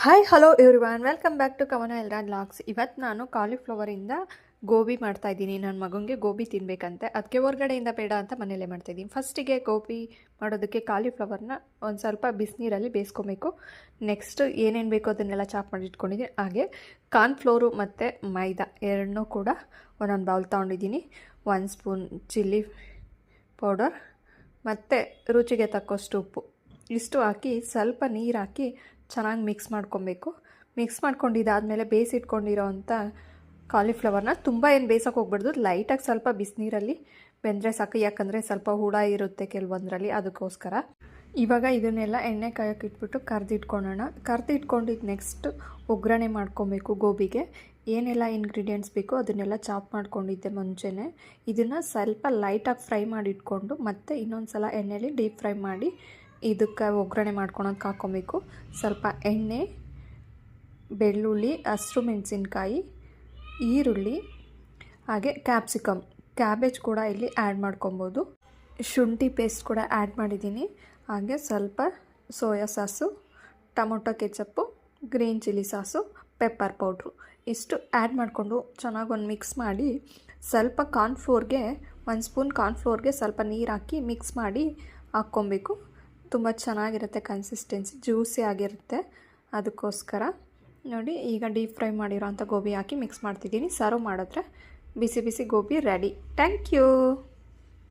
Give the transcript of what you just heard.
Hi hello everyone, welcome back to Kavana Elraj vlogs. ಇವತ್ತು ನಾನು ಕಾಲಿಫ್ಲವರಿಂದ ಗೋಬಿ ಮಾಡ್ತಾಯಿದ್ದೀನಿ. ನನ್ನ ಮಗನಿಗೆ ಗೋಬಿ ತಿನ್ನಬೇಕಂತೆ, ಅದಕ್ಕೆ ಹೊರಗಡೆಯಿಂದ ಬೇಡ ಅಂತ ಮನೇಲೇ ಮಾಡ್ತಾಯಿದ್ದೀನಿ. ಫಸ್ಟಿಗೆ ಗೋಬಿ ಮಾಡೋದಕ್ಕೆ ಕಾಲಿಫ್ಲವರ್ನ ಒಂದು ಸ್ವಲ್ಪ ಬಿಸಿನೀರಲ್ಲಿ ಬೇಯಿಸ್ಕೊಬೇಕು. ನೆಕ್ಸ್ಟ್ ಏನೇನು ಬೇಕೋ ಅದನ್ನೆಲ್ಲ ಚಾಪ್ ಮಾಡಿ ಇಟ್ಕೊಂಡಿದ್ದೀನಿ. ಹಾಗೆ ಕಾರ್ನ್ಫ್ಲೋರು ಮತ್ತು ಮೈದಾ ಎರಡನ್ನೂ ಕೂಡ ಒಂದೊಂದು ಬೌಲ್ ತೊಗೊಂಡಿದ್ದೀನಿ. 1 ಸ್ಪೂನ್ ಚಿಲ್ಲಿ ಪೌಡರ್ ಮತ್ತು ರುಚಿಗೆ ತಕ್ಕಷ್ಟು ಉಪ್ಪು ಇಷ್ಟು ಹಾಕಿ ಸ್ವಲ್ಪ ನೀರು ಹಾಕಿ ಚೆನ್ನಾಗಿ ಮಿಕ್ಸ್ ಮಾಡ್ಕೊಬೇಕು. ಮಿಕ್ಸ್ ಮಾಡ್ಕೊಂಡಿದ್ದಾದಮೇಲೆ ಬೇಯಿಸಿಟ್ಕೊಂಡಿರೋ ಅಂಥ ಕಾಲಿಫ್ಲವರ್ನ ತುಂಬ ಏನು ಬೇಯಿಸೋಕೆ ಹೋಗ್ಬಾರ್ದು, ಲೈಟಾಗಿ ಸ್ವಲ್ಪ ಬಿಸಿನೀರಲ್ಲಿ ಬೆಂದರೆ ಸಾಕು. ಯಾಕಂದರೆ ಸ್ವಲ್ಪ ಹುಳ ಇರುತ್ತೆ ಕೆಲವೊಂದರಲ್ಲಿ, ಅದಕ್ಕೋಸ್ಕರ. ಇವಾಗ ಇದನ್ನೆಲ್ಲ ಎಣ್ಣೆ ಕಾಯೋಕೆ ಇಟ್ಬಿಟ್ಟು ಕರೆದಿಟ್ಕೊಳ್ಳೋಣ. ಕರೆದಿಟ್ಕೊಂಡಿದ್ದು ನೆಕ್ಸ್ಟ್ ಒಗ್ಗರಣೆ ಮಾಡ್ಕೊಬೇಕು. ಗೋಬಿಗೆ ಏನೆಲ್ಲ ಇಂಗ್ರೀಡಿಯೆಂಟ್ಸ್ ಬೇಕೋ ಅದನ್ನೆಲ್ಲ ಚಾಪ್ ಮಾಡ್ಕೊಂಡಿದ್ದೆ ಮುಂಚೆನೇ. ಇದನ್ನು ಸ್ವಲ್ಪ ಲೈಟಾಗಿ ಫ್ರೈ ಮಾಡಿ ಇಟ್ಕೊಂಡು ಮತ್ತೆ ಇನ್ನೊಂದು ಸಲ ಎಣ್ಣೆಯಲ್ಲಿ ಡೀಪ್ ಫ್ರೈ ಮಾಡಿ ಇದಕ್ಕೆ ಒಗ್ಗರಣೆ ಮಾಡ್ಕೊಳಕ್ಕೆ ಹಾಕ್ಕೊಬೇಕು. ಸ್ವಲ್ಪ ಎಣ್ಣೆ, ಬೆಳ್ಳುಳ್ಳಿ, ಹಸಿರು ಮೆಣಸಿನ್ಕಾಯಿ, ಈರುಳ್ಳಿ, ಹಾಗೆ ಕ್ಯಾಪ್ಸಿಕಮ್, ಕ್ಯಾಬೇಜ್ ಕೂಡ ಇಲ್ಲಿ ಆ್ಯಡ್ ಮಾಡ್ಕೊಬೋದು. ಶುಂಠಿ ಪೇಸ್ಟ್ ಕೂಡ ಆ್ಯಡ್ ಮಾಡಿದ್ದೀನಿ. ಹಾಗೆ ಸ್ವಲ್ಪ soya sauce, tomato ketchup, green chilli sauce, pepper powder ಇಷ್ಟು ಆ್ಯಡ್ ಮಾಡಿಕೊಂಡು ಚೆನ್ನಾಗಿ ಒಂದು ಮಿಕ್ಸ್ ಮಾಡಿ, ಸ್ವಲ್ಪ ಕಾರ್ನ್ಫ್ಲೋರ್ಗೆ 1 ಸ್ಪೂನ್ ಕಾರ್ನ್ಫ್ಲೋರ್ಗೆ ಸ್ವಲ್ಪ ನೀರು ಹಾಕಿ ಮಿಕ್ಸ್ ಮಾಡಿ ಹಾಕ್ಕೊಬೇಕು. ತುಂಬ ಚೆನ್ನಾಗಿರುತ್ತೆ, ಕನ್ಸಿಸ್ಟೆನ್ಸಿ ಜ್ಯೂಸಿ ಆಗಿರುತ್ತೆ. ಅದಕ್ಕೋಸ್ಕರ ನೋಡಿ, ಈಗ ಡೀಪ್ ಫ್ರೈ ಮಾಡಿರೋ ಅಂಥ ಗೋಬಿ ಹಾಕಿ ಮಿಕ್ಸ್ ಮಾಡ್ತಿದ್ದೀನಿ. ಸರ್ವ್ ಮಾಡಿದ್ರೆ ಬಿಸಿ ಬಿಸಿ ಗೋಬಿ ರೆಡಿ. Thank you.